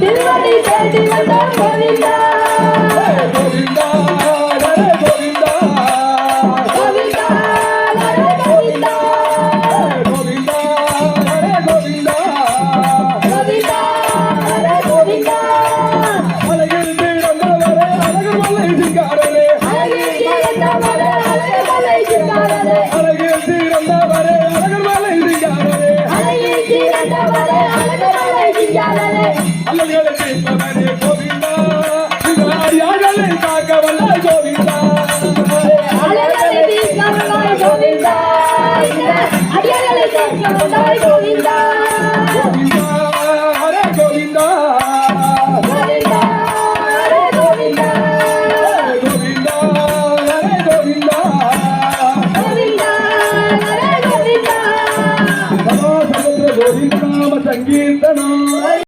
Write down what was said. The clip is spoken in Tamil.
திருவடி தேடி வந்த கோவிந்தா கோவிந்தா ஹரே கோவிந்தா கோவிந்தா ஹரே கோவிந்தா கோவிந்தா ஹரே கோவிந்தா கோவிந்தா ஹரே கோவிந்தா அழகில் தீரந்தவரே அழகர் மலை சிங்காரரே அழகில் தீரந்தவரே அழகர் மலை சிங்காரரே அழகில் தீரந்தவரே அழகர் மலை சிங்காரரே அழகில் தீரந்தவரே அழகர் மலை சிங்காரரே அல்லல்களை தீர்ப்பவரே கோவிந்தா இந்த அடியார்களை